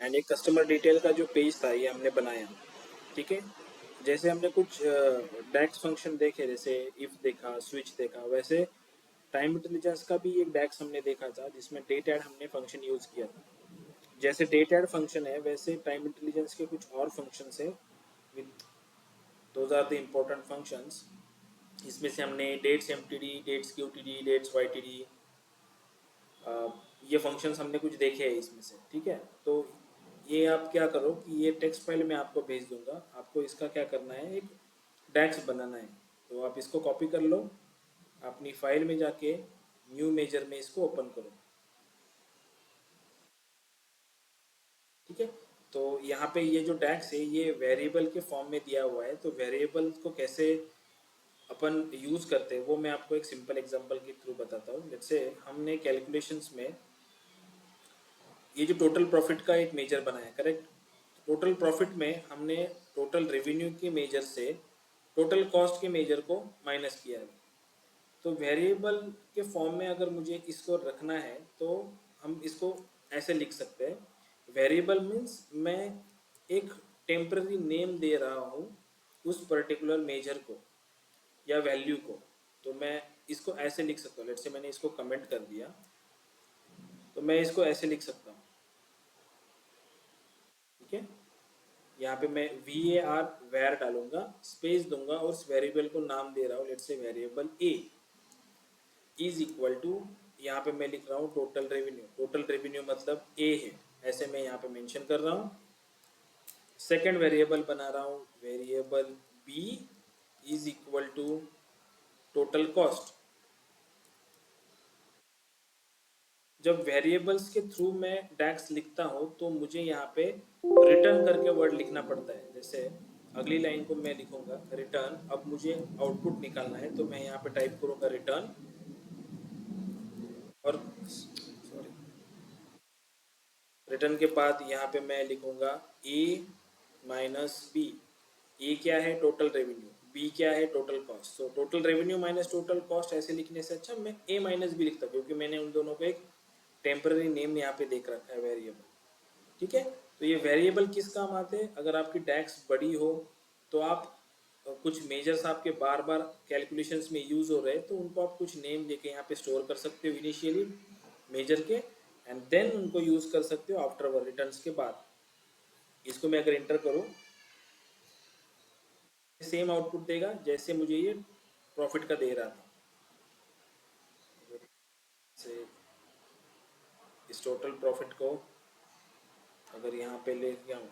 And एक customer detail का जो पेज था ये हमने बनाया। ठीक है, जैसे हमने कुछ डैक्स फंक्शन देखे, जैसे इफ देखा, स्विच देखा, वैसे टाइम इंटेलिजेंस का भी एक डैक्स हमने देखा था जिसमें डेट ऐड हमने फंक्शन यूज किया था। जैसे डेट ऐड फंक्शन है वैसे टाइम इंटेलिजेंस के कुछ और फंक्शंस है with those are the important functions. इसमें से हमने dates MTD, dates QTD, dates YTD, ये फंक्शंस हमने कुछ देखे हैं इसमें से। ठीक है, तो ये आप क्या करो कि ये टेक्स्ट फाइल मैं आपको भेज दूंगा, आपको इसका क्या करना है, एक डैक्स बनाना है। तो आप इसको कॉपी कर लो, अपनी फाइल में जाके न्यू मेजर में इसको ओपन करो। ठीक है, तो यहाँ पे ये जो डैक्स है ये वेरिएबल के फॉर्म में दिया हुआ है, तो वेरिएबल को कैसे अपन यूज करते हैं वो मैं आपको एक सिंपल एग्जांपल के थ्रू बताता हूँ। जैसे हमने कैलकुलेशंस में ये जो टोटल प्रॉफिट का एक मेजर बनाया, करेक्ट। टोटल प्रॉफिट में हमने टोटल रेवेन्यू के मेजर से टोटल कॉस्ट के मेजर को माइनस किया है। तो वेरिएबल के फॉर्म में अगर मुझे इसको रखना है तो हम इसको ऐसे लिख सकते हैं। वेरिएबल मीन्स मैं एक टेम्पररी नेम दे रहा हूँ उस पर्टिकुलर मेजर को या वैल्यू को। तो मैं इसको ऐसे लिख सकता हूँ, लेट्स से मैंने इसको कमेंट कर दिया, तो मैं इसको ऐसे लिख सकता हूँ। ठीक है, यहाँ पे मैं वी ए आर वेर डालूंगा, स्पेस दूंगा और उस वेरिएबल को नाम दे रहा हूँ, let's say variable A is equal to, यहाँ पे मैं लिख रहा हूँ टोटल रेवेन्यू। टोटल रेवेन्यू मतलब ए है, ऐसे मैं यहाँ पे मेंशन कर रहा हूँ। सेकंड वेरिएबल बना रहा हूँ variable B is equal to total cost. जब वेरिएबल्स के थ्रू मैं डैक्स लिखता हूँ तो मुझे यहाँ पे रिटर्न करके वर्ड लिखना पड़ता है। जैसे अगली लाइन को मैं लिखूंगा रिटर्न, अब मुझे आउटपुट निकालना है तो मैं यहाँ पे टाइप करूंगा रिटर्न, और सॉरी, रिटर्न के बाद यहाँ पे मैं लिखूंगा ए माइनस बी। ए क्या है, टोटल रेवेन्यू, बी क्या है, total cost. So total revenue minus total cost ऐसे लिखने से अच्छा मैं ए माइनस बी लिखता हूँ, क्योंकि मैंने उन दोनों को एक टेम्पररी नेम यहाँ पे देख रखा है, वेरिएबल। ठीक है, तो ये वेरिएबल किस काम आते हैं, अगर आपकी टैक्स बड़ी हो तो आप कुछ मेजर्स आपके बार बार कैलकुलेशंस में यूज हो रहे हैं तो उनको आप कुछ नेम देके यहाँ पे स्टोर कर सकते हो इनिशियली मेजर के, एंड देन उनको यूज कर सकते हो आफ्टर रिटर्न्स के बाद। इसको मैं अगर इंटर करूँ, सेम आउटपुट देगा जैसे मुझे ये प्रॉफिट का दे रहा था। से इस टोटल प्रॉफिट को अगर यहाँ पे ले गया हूँ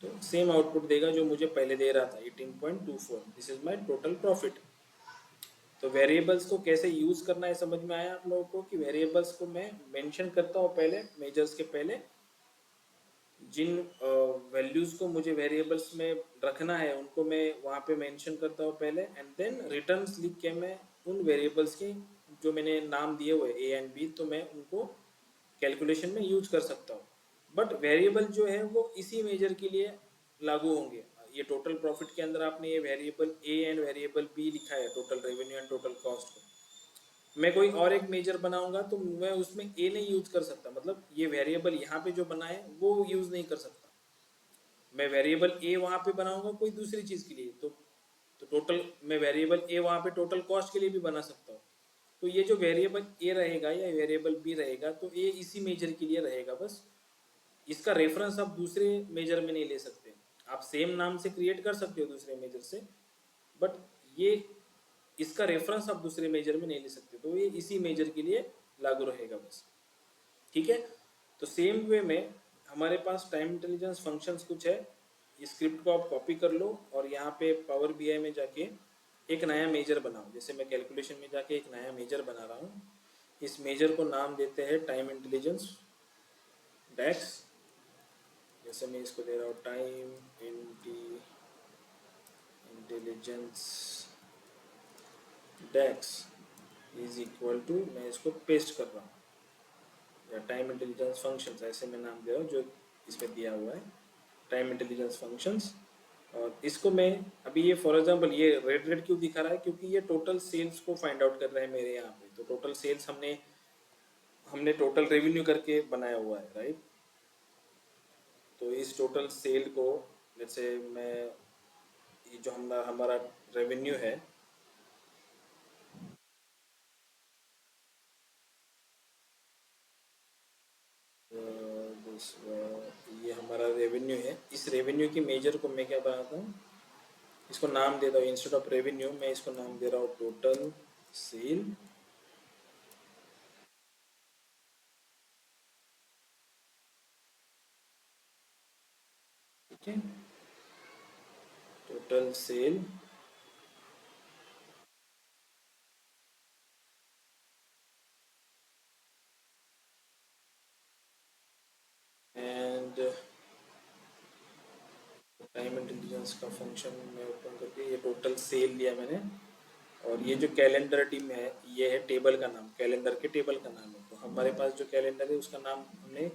तो सेम आउटपुट देगा जो मुझे पहले दे रहा था 18.24, this is my total profit. तो वेरिएबल्स को कैसे यूज करना है समझ में आया आप लोगों को, कि वेरिएबल्स को मैं मेंशन करता हूँ पहले मेजर्स के पहले, जिन वैल्यूज को मुझे वेरिएबल्स में रखना है उनको मैं वहाँ पे मेंशन करता हूँ पहले, एंड देन रिटर्न्स लिख के मैं उन वेरिएबल्स के जो मैंने नाम दिए हुए ए एंड बी, तो मैं उनको कैलकुलेशन में यूज कर सकता हूँ। बट वेरिएबल जो है वो इसी मेजर के लिए लागू होंगे। ये टोटल प्रॉफिट के अंदर आपने ये variable A and variable B लिखा है, total revenue and total cost को। मैं कोई और एक मेजर बनाऊंगा तो मैं उसमें ए नहीं यूज कर सकता, मतलब ये वेरिएबल यहाँ पे जो बना है वो यूज नहीं कर सकता। मैं वेरिएबल ए वहाँ पे बनाऊंगा कोई दूसरी चीज के लिए, तो टोटल मैं वेरिएबल ए वहाँ पे टोटल कॉस्ट के लिए भी बना सकता हूँ। तो ये जो वेरिएबल ए रहेगा या वेरिएबल बी रहेगा तो ए इसी मेजर के लिए रहेगा बस। इसका रेफरेंस आप दूसरे मेजर में नहीं ले सकते। आप सेम नाम से क्रिएट कर सकते हो दूसरे मेजर से, बट ये इसका रेफरेंस आप दूसरे मेजर में नहीं ले सकते, तो ये इसी मेजर के लिए लागू रहेगा बस। ठीक है, तो सेम वे में हमारे पास टाइम इंटेलिजेंस फंक्शंस कुछ है। इस स्क्रिप्ट को आप कॉपी कर लो और यहाँ पे पावर बीआई में जाके एक नया मेजर बनाओ। जैसे मैं कैलकुलेशन में जाके एक नया मेजर बना रहा हूँ, इस मेजर को नाम देते हैं टाइम इंटेलिजेंस डैक्स। जैसे मैं इसको दे रहा हूँ time intelligence DAX is equal to, मैं इसको पेस्ट कर रहा हूँ, या टाइम इंटेलिजेंस फंक्शंस ऐसे मैं नाम दे रहा हूँ जो इसमें दिया हुआ है, टाइम इंटेलिजेंस फंक्शंस। और इसको मैं अभी ये फॉर एग्जांपल ये रेड रेड क्यों दिखा रहा है, क्योंकि ये टोटल सेल्स को फाइंड आउट कर रहा है मेरे यहाँ पे। तो टोटल सेल्स हमने हमने टोटल रेवेन्यू करके बनाया हुआ है, राइट। तो इस टोटल सेल को, जैसे मैं, ये जो हमारा हमारा रेवेन्यू है, ये हमारा रेवेन्यू है। इस रेवेन्यू की मेजर को मैं क्या बनाता हूँ, इसको नाम देता हूँ, इंस्टेड ऑफ रेवेन्यू मैं इसको नाम दे रहा हूँ टोटल सेल। ठीक है, total sale and time intelligence का फंक्शन में ओपन करके ये टोटल सेल लिया मैंने। और ये जो कैलेंडर टीम है, ये है टेबल का नाम, कैलेंडर के टेबल का नाम है। तो हमारे पास जो कैलेंडर है उसका नाम हमने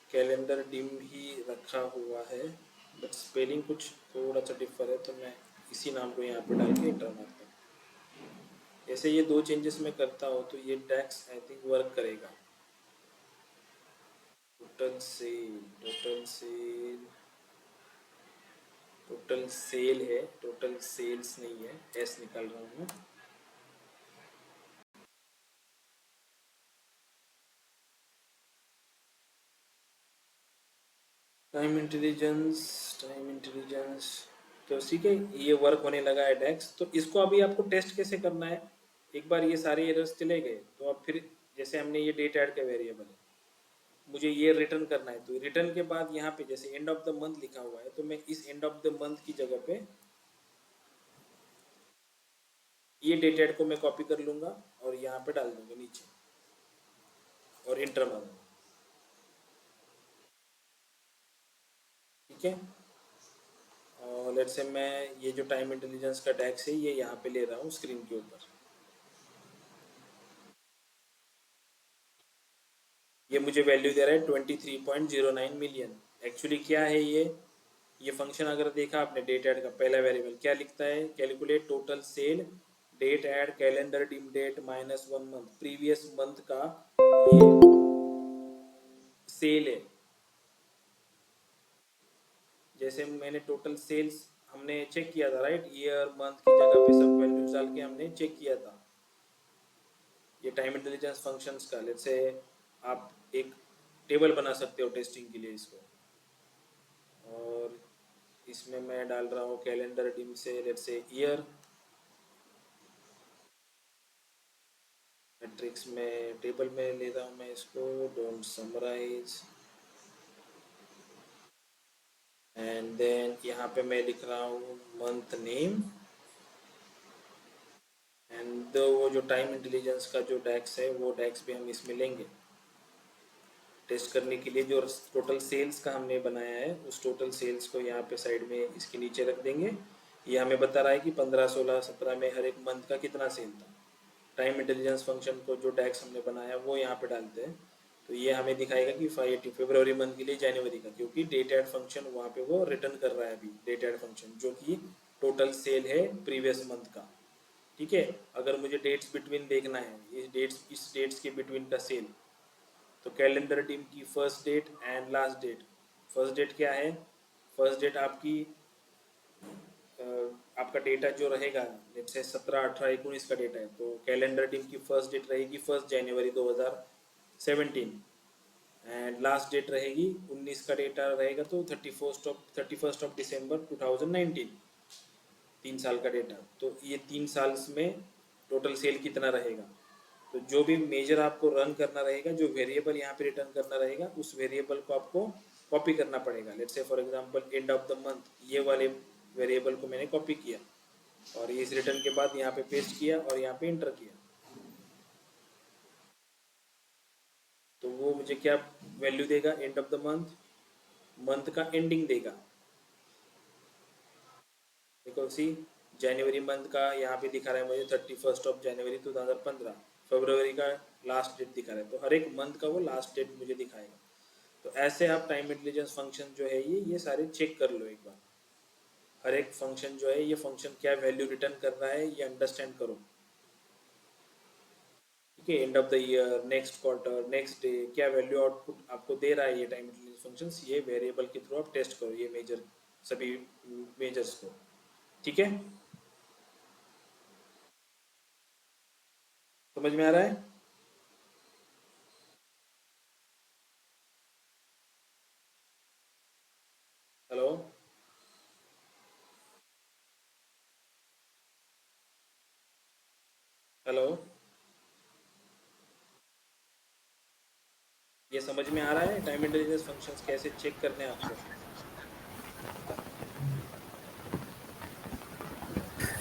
कैलेंडर टीम ही रखा हुआ है, बट स्पेलिंग कुछ थोड़ा सा डिफर है, तो मैं इसी नाम को यहाँ पे डाल के इंटर मारता हूँ। ऐसे ये दो चेंजेस मैं करता हूँ तो ये टैक्स आई थिंक वर्क करेगा। Total sale, total sale, total sale है, टोटल सेल्स नहीं है, एस निकाल रहा हूँ मैं। टाइम इंटेलिजेंस, टाइम इंटेलिजेंस, तो ठीक है, ये वर्क होने लगा है डेक्स। तो इसको अभी आपको टेस्ट कैसे करना है, एक बार ये सारे एरर्स चले गए तो अब फिर, जैसे हमने ये डेट ऐड का वेरिएबल है, मुझे ये रिटर्न करना है, तो रिटर्न के बाद यहाँ पे जैसे एंड ऑफ द मंथ लिखा हुआ है, तो मैं इस एंड ऑफ द मंथ की जगह पे ये डेट ऐड को मैं कॉपी कर लूँगा और यहाँ पे डाल दूँगा नीचे और इंटर मारूंगा। ठीक है, और लेट्स से मैं ये जो टाइम इंटेलिजेंस का टैक्स है ये यहाँ पे ले रहा हूँ स्क्रीन के ऊपर। ये मुझे वैल्यू दे रहा है 23.09 मिलियन। एक्चुअली क्या है ये फंक्शन अगर देखा आपने, डेट ऐड का पहला वेरिएबल क्या लिखता है, calculate total sale date add calendar dim date minus 1 month, previous month का ये सेल है। जैसे मैंने टोटल सेल्स हमने चेक किया था, राइट, ईयर मंथ की जगह पे सब वैल्यूज डाल के हमने चेक किया था। ये टाइम इंटेलिजेंस फंक्शंस का, लेट्स से आप एक टेबल बना सकते हो टेस्टिंग के लिए इसको। और इसमें मैं डाल रहा हूँ कैलेंडर डिम से लेट्स से ईयर, मैट्रिक्स में टेबल में ले रहा हूँ मैं इसको, डोंट समराइज, एंड देन यहाँ पे मैं लिख रहा हूँ मंथ नेम, एंड वो जो टाइम इंटेलिजेंस का जो टैक्स है वो टैक्स भी हम इसमें लेंगे टेस्ट करने के लिए। जो टोटल सेल्स का हमने बनाया है उस टोटल सेल्स को यहाँ पे साइड में इसके नीचे रख देंगे। ये हमें बता रहा है कि 15, 16, 17 में हर एक मंथ का कितना सेल था। टाइम इंटेलिजेंस फंक्शन को जो टैक्स हमने बनाया वो यहाँ पे डालते हैं, तो ये हमें दिखाएगा कि 580 फरवरी मंथ के लिए जनवरी का, क्योंकि डेट एड फंक्शन वहाँ पे वो रिटर्न कर रहा है अभी, डेट एड फंक्शन जो कि टोटल सेल है प्रीवियस मंथ का। ठीक है, अगर मुझे डेट्स बिटवीन देखना है, इस डेट्स के बिटवीन का सेल, तो कैलेंडर टीम की first date and last date. First date क्या है, फर्स्ट डेट आपकी आपका डेटा जो रहेगा, जैसे 17, 18, 19 का डेटा है, तो कैलेंडर टीम की फर्स्ट डेट रहेगी 1 जनवरी 2017, एंड लास्ट डेट रहेगी 19 का डेटा रहेगा तो 31 दिसंबर 2019, 3 साल का डेटा। तो ये 3 साल में टोटल सेल कितना रहेगा, तो जो भी मेजर आपको रन करना रहेगा, जो वेरिएबल यहाँ पे रिटर्न करना रहेगा, उस वेरिएबल को आपको कॉपी करना पड़ेगा। Let's say for example end of the month, ये वाले वेरिएबल को मैंने कॉपी किया और इस रिटर्न के बाद यहाँ पे पेस्ट किया और यहाँ पे इंटर किया, तो वो मुझे क्या वैल्यू देगा, end of the month, month का एंडिंग देगा। देखो सी, जनवरी मंथ का यहाँ पे दिखा रहा है मुझे 31 जनवरी 2015, फरवरी का लास्ट डेट दिखा रहा है, तो हर एक मंथ का वो लास्ट डेट मुझे दिखाएगा। तो ऐसे आप टाइम इंटेलिजेंस फंक्शन जो है ये सारे चेक कर लो एक बार। हर एक फंक्शन जो है, ये फंक्शन क्या वैल्यू रिटर्न कर रहा है ये अंडरस्टैंड करो। ठीक okay, end of the year, next quarter, next day, क्या वैल्यू आउटपुट आपको दे रहा है ये टाइम इंटेलिजेंस फंक्शंस, ये वेरिएबल के थ्रू आप टेस्ट करो ये मेजर, सभी मेजर्स को। ठीक है, समझ में आ रहा है? हेलो, हेलो, ये समझ में आ रहा है टाइम इंटेलिजेंस फंक्शंस कैसे चेक करने हैं आपको?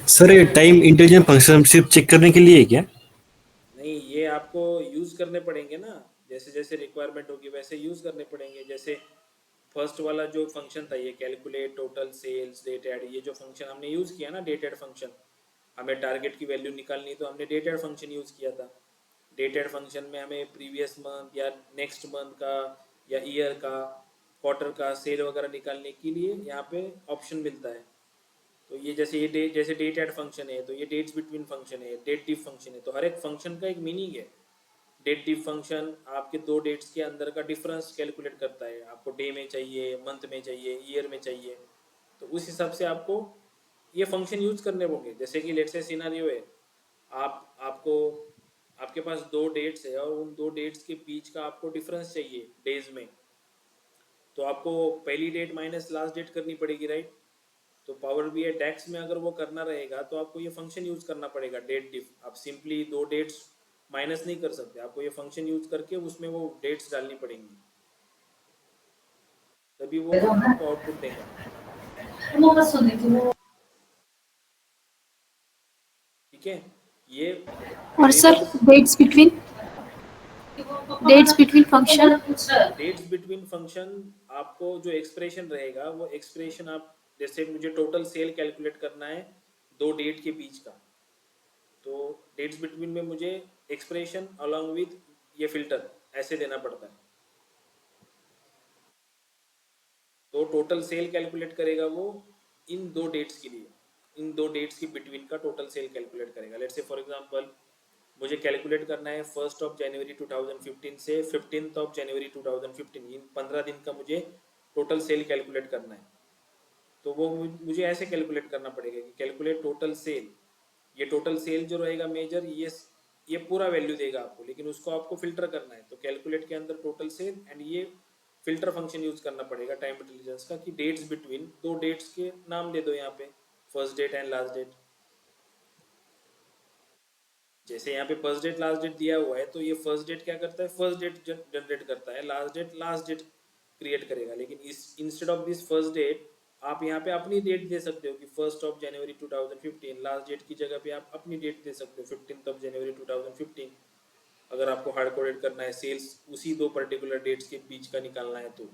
सर ये टाइम इंटेलिजेंस फंक्शन सिर्फ चेक करने के लिए है क्या? नहीं, ये आपको यूज करने पड़ेंगे ना, जैसे जैसे रिक्वायरमेंट होगी वैसे यूज करने पड़ेंगे। जैसे फर्स्ट वाला जो फंक्शन था ये calculate total sales date add, ये जो फंक्शन हमने यूज किया ना डेट ऐड फंक्शन, हमें टारगेट की वैल्यू निकालनी तो हमने डेट ऐड फंक्शन यूज किया था। डेट ऐड फंक्शन में हमें प्रीवियस मंथ या नेक्स्ट मंथ का या ईयर का क्वार्टर का सेल वगैरह निकालने के लिए यहाँ पे ऑप्शन मिलता है। तो ये जैसे ये डेट, जैसे डेट ऐड फंक्शन है तो ये डेट्स बिटवीन फंक्शन है, डेट डिफ फंक्शन है, तो हर एक फंक्शन का एक मीनिंग है। डेट डिफ फंक्शन आपके दो डेट्स के अंदर का डिफरेंस कैलकुलेट करता है, आपको डे में चाहिए, मंथ में चाहिए, ईयर में चाहिए, तो उस हिसाब से आपको ये फंक्शन यूज करने होंगे। जैसे कि लेट्स से सिनेरियो है, आपको आपके पास दो डेट्स है और उन दो डेट्स के बीच का आपको डिफरेंस चाहिए डेज में, तो आपको पहली डेट माइनस लास्ट डेट करनी पड़ेगी, राइट? तो पावर बी आई डेक्स में अगर वो करना रहेगा तो आपको ये फंक्शन यूज करना पड़ेगा डेट डिफ। आप सिंपली दो डेट्स माइनस नहीं कर सकते, आपको ये फंक्शन यूज करके उसमें वो डेट्स डालनी पड़ेंगी, तभी वो आपको आउटपुट देगा। ठीक है, ये और sir variables, dates between function. Dates between function, आपको जो एक्सप्रेशन रहेगा वो एक्सप्रेशन आप, जैसे मुझे टोटल सेल कैलकुलेट करना है दो डेट के बीच का, तो डेट्स बिटवीन में मुझे एक्सप्रेशन अलॉन्ग विथ ये फिल्टर ऐसे देना पड़ता है। तो टोटल सेल कैलकुलेट करेगा वो इन दो डेट्स के लिए, इन दो डेट्स के बिटवीन का टोटल सेल कैलकुलेट करेगा। लेट्स से फॉर एग्जांपल मुझे कैलकुलेट करना है 1 जनवरी 2015 से 15 जनवरी 2015, इन 15 दिन का मुझे टोटल सेल कैलकुलेट करना है। तो वो मुझे ऐसे कैलकुलेट करना पड़ेगा कि कैलकुलेट टोटल सेल, ये टोटल सेल जो रहेगा मेजर, ये पूरा वैल्यू देगा आपको, लेकिन उसको आपको फिल्टर करना है। तो कैलकुलेट के अंदर टोटल सेल एंड ये फिल्टर फंक्शन यूज करना पड़ेगा टाइम इंटेलिजेंस का, कि डेट्स बिटवीन, दो डेट्स के नाम दे दो यहाँ पे, first date and last date. जैसे यहाँ पे फर्स्ट डेट लास्ट डेट दिया हुआ है, तो ये फर्स्ट डेट क्या करता है, फर्स्ट डेट जनरेट करता है, लास्ट डेट क्रिएट करेगा। लेकिन इस instead of this first date आप यहाँ पे अपनी डेट दे सकते हो कि 1 जनवरी 2015, लास्ट डेट की जगह पे आप अपनी डेट दे सकते हो 15 जनवरी 2015, अगर आपको हार्ड कोडेड करना है सेल्स उसी दो पर्टिकुलर डेट्स के बीच का निकालना है तो।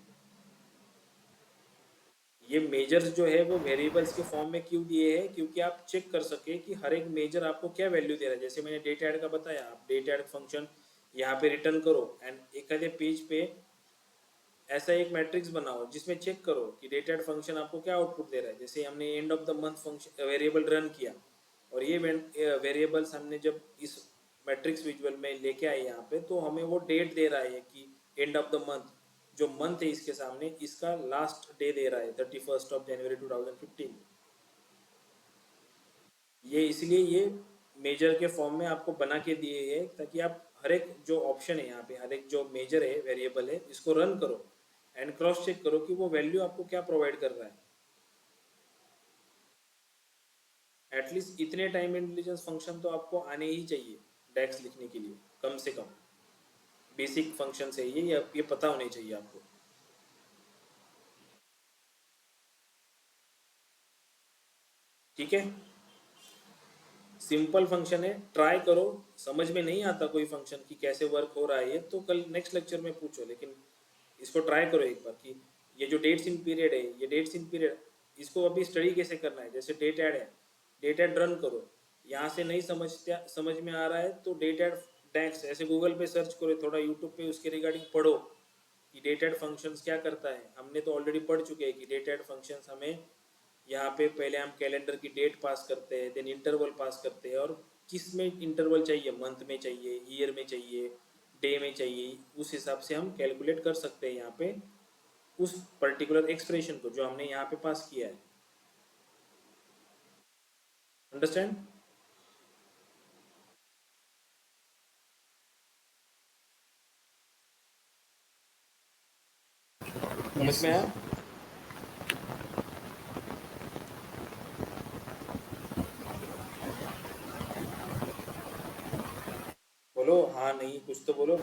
ये मेजर्स जो है वो वेरिएबल्स के फॉर्म में क्यों दिए हैं, क्योंकि आप चेक कर सके कि हर एक मेजर आपको क्या वैल्यू दे रहा है। जैसे मैंने डेट ऐड का बताया, आप डेट ऐड फंक्शन यहाँ पे रिटर्न करो एंड एक आधे पेज पे ऐसा एक मैट्रिक्स बनाओ जिसमें चेक करो कि डेट ऐड फंक्शन आपको क्या आउटपुट दे रहा है। जैसे हमने end of the month function variable run किया और ये वेरिएबल्स हमने जब इस मैट्रिक्स विजुअल में लेके आए यहाँ पे, तो हमें वो डेट दे रहा है कि एंड ऑफ द मंथ, जो मंथ है इसके सामने इसका लास्ट डे दे रहा है 31 जनवरी 2015। ये इसलिए ये मेजर के फॉर्म में आपको बना के दिए है ताकि आप हर एक जो ऑप्शन है यहाँ पे, हर एक जो मेजर है वेरिएबल है, इसको रन करो एंड क्रॉस चेक करो कि वो वैल्यू आपको क्या प्रोवाइड कर रहा है। एटलीस्ट इतने टाइम इंटेलिजेंस फंक्शन तो आपको आने ही चाहिए डेक्स लिखने के लिए, कम से कम बेसिक फंक्शन है ये पता होने चाहिए आपको। ठीक है, सिंपल फंक्शन है, ट्राई करो। समझ में नहीं आता कोई फंक्शन की कैसे वर्क हो रहा है ये, तो कल नेक्स्ट लेक्चर में पूछो, लेकिन इसको ट्राई करो एक बार कि ये जो डेट्स इन पीरियड है, ये डेट्स इन पीरियड, इसको अभी स्टडी कैसे करना है। जैसे डेट ऐड है, डेट ऐड रन करो, यहाँ से नहीं समझ में आ रहा है तो डेट ऐड डेक्स ऐसे गूगल पे सर्च करो, थोड़ा यूट्यूब पे उसके रिगार्डिंग पढ़ो कि डेट ऐड फंक्शंस क्या करता है। हमने तो ऑलरेडी पढ़ चुके हैं कि डेट ऐड फंक्शंस हमें यहाँ पे पहले हम कैलेंडर की डेट पास करते हैं, देन इंटरवल पास करते हैं और किस में इंटरवल चाहिए, मंथ में चाहिए, ईयर में चाहिए, डे में चाहिए, उस हिसाब से हम कैलकुलेट कर सकते हैं यहाँ पे उस पर्टिकुलर एक्सप्रेशन को जो हमने यहाँ पे पास किया है। अंडरस्टैंड? समझ में आया? बोलो हाँ नहीं, कुछ तो बोलो।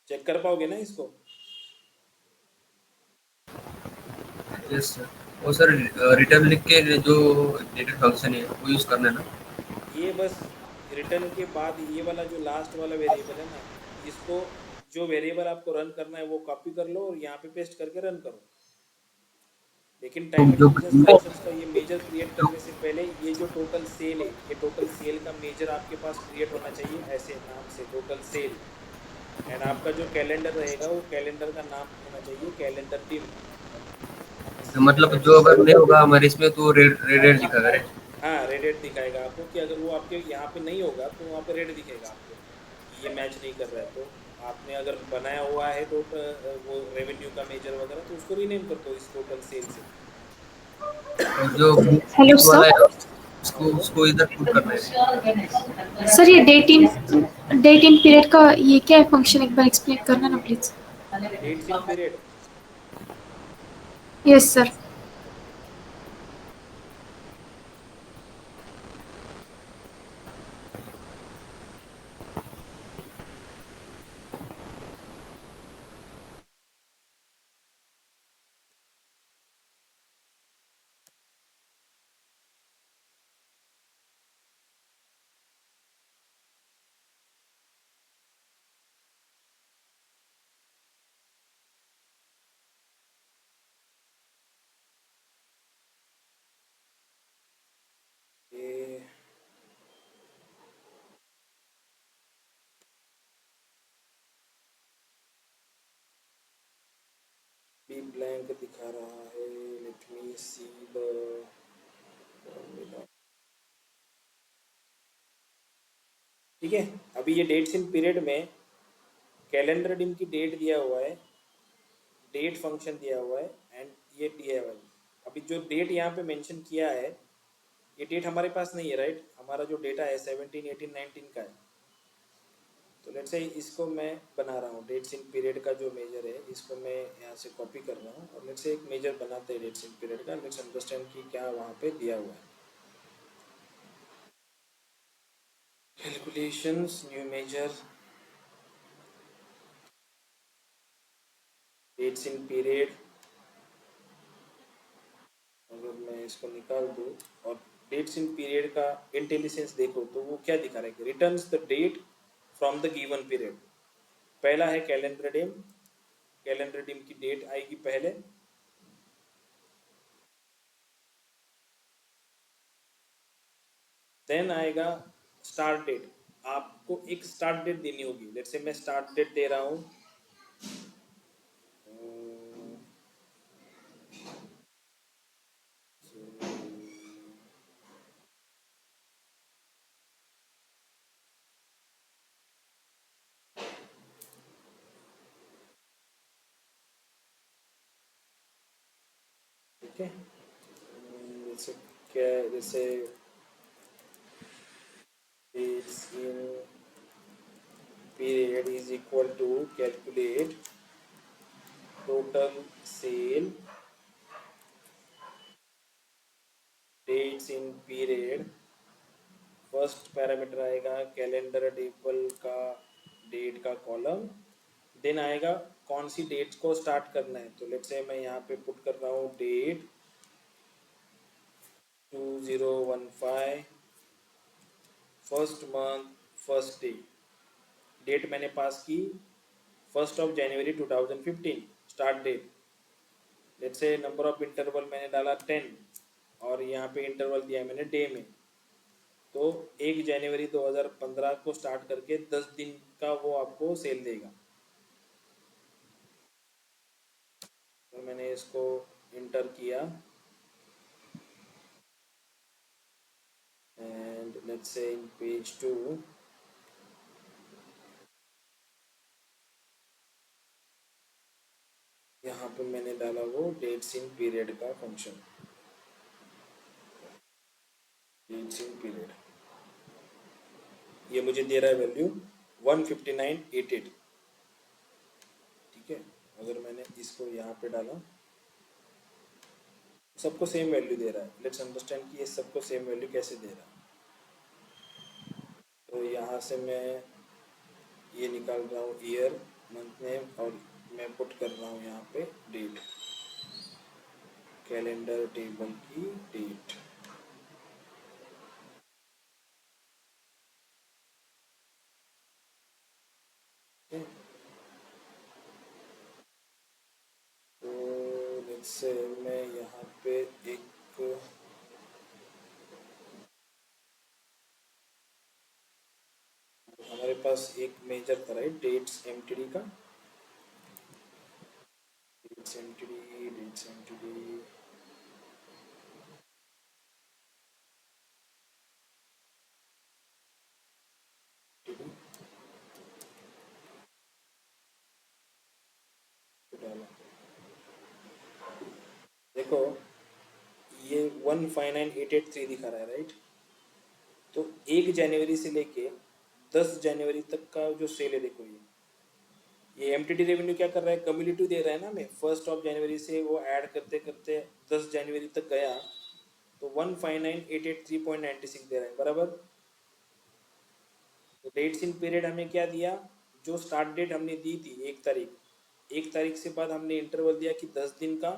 चेक कर पाओगे ना इसको? Yes sir. और सर रिटर्न लिख के जो डेटेड फंक्शन है वो यूज करना है ना। ये बस रिटर्न के बाद ये वाला जो लास्ट वाला वेरिएबल है ना, इसको जो वेरिएबल आपको रन करना है वो कॉपी कर लो और यहाँ पे पेस्ट करके रन करो। लेकिन तो टाइम जो इंटेलिजेंस फंक्शंस का ये मेजर क्रिएट करने से पहले ये जो टोटल सेल है, ये टोटल सेल का मेजर आपके पास क्रिएट होना चाहिए ऐसे नाम से, टोटल सेल। एंड आपका जो कैलेंडर रहेगा वो कैलेंडर का नाम होना चाहिए कैलेंडर डिम। मतलब जो अगर नहीं होगा हमारे इसमें तो रेड रेड दिखा करे। हाँ, रेडेड दिखाएगा आपको कि अगर वो आपके यहाँ पे नहीं होगा तो वहाँ पे रेड दिखेगा आपको कि ये मैच नहीं कर रहा है। तो आपने अगर बनाया हुआ है टोटल वो रेवेन्यू का मेजर वगैरह तो उसको रीनेम कर दो इस टोटल सेल से। और जो हेलो बीच वाला सर। है हाँ उसको बोलो। उसको इधर पुट करना है। सर ये डेट इन पीरियड का ये क्या है फंक्शन, एक बार एक्सप्लेन करना ना please. Dates in period. Yes sir. ये बी ब्लैंक दिखा रहा है। Let me see the formula. ठीक है, अभी ये डेट्स इन पीरियड में कैलेंडर डिम की डेट दिया हुआ है, डेट फंक्शन दिया हुआ है एंड ये दिया हुआ है। अभी जो डेट यहाँ पे मेंशन किया है ये डेट हमारे पास नहीं है, राइट? हमारा जो डेटा है 17, 18, 19 का है। तो लेट्स से इसको मैं बना रहा हूँ, डेट्स इन पीरियड का जो मेजर है इसको मैं यहाँ से कॉपी कर रहा हूँ और लेट्स से एक मेजर बनाते हैं डेट्स इन पीरियड का। लेट्स अंडरस्टैंड कि क्या वहाँ पे दिया हुआ है। Calculations, new measure, dates in period. अगर मैं इसको निकाल दूँ और डेट्स इन पीरियड का इंटेलिजेंस देखो तो वो क्या दिखा रहा है, returns the date from the given period. पहला है कैलेंडर डिम, कैलेंडर डिम की डेट आएगी पहले, देन आएगा स्टार्ट डेट। आपको एक स्टार्ट डेट देनी होगी। लेट्स से मैं स्टार्ट डेट दे रहा हूँ ठीक है, जैसे क्या, जैसे dates in period is equal to calculate total sale dates in period. First parameter आएगा कैलेंडर टेबल का डेट का कॉलम, देन आएगा कौन सी डेट्स को स्टार्ट करना है। तो लेट्स से मैं यहाँ पे पुट कर रहा हूँ date 2015, first month, first day. Date मैंने पास की 1 जनवरी 2015 start date. Let's say number of interval मैंने डाला 10 और यहाँ पे इंटरवल दिया मैंने डे में। तो 1 जनवरी 2015 को स्टार्ट करके 10 दिन का वो आपको सेल देगा। तो मैंने इसको इंटर किया and let's say in page 2 यहाँ पे मैंने डाला वो डेट्स इन पीरियड का फंक्शन, डेट्स इन पीरियड, ये मुझे दे रहा है वैल्यू 15988। ठीक है, अगर मैंने इसको यहाँ पे डाला सबको सेम वैल्यू दे रहा है। लेट्स अंडरस्टैंड कि ये सबको सेम वैल्यू कैसे दे रहा है। तो यहाँ से मैं ये निकाल रहा हूँ ईयर, मंथ नेम, और मैं पुट कर रहा हूँ यहाँ पे डेट, कैलेंडर टेबल की डेट। तो लेट्स से मैं यहाँ पे एक हमारे पास एक मेजर था राइट, डेट्स एमटीडी का, डेट्स एमटीडी, डेट्स एमटीडी, देखो ये 159,883 दिखा रहा है राइट। तो 1 जनवरी से लेके 10 जनवरी तक का जो सेल है, देखो ये एमटीडी रेवेन्यू क्या कर रहा है, कम्युलेटिव दे रहा है ना। मैं 1 जनवरी से वो ऐड करते करते 10 जनवरी तक गया, तो 159,883.96 दे रहा है बराबर। तो डेट्स इन पीरियड हमें क्या दिया, जो स्टार्ट डेट हमने दी थी 1 तारीख, 1 तारीख से बाद हमने इंटरवल दिया कि 10 दिन का,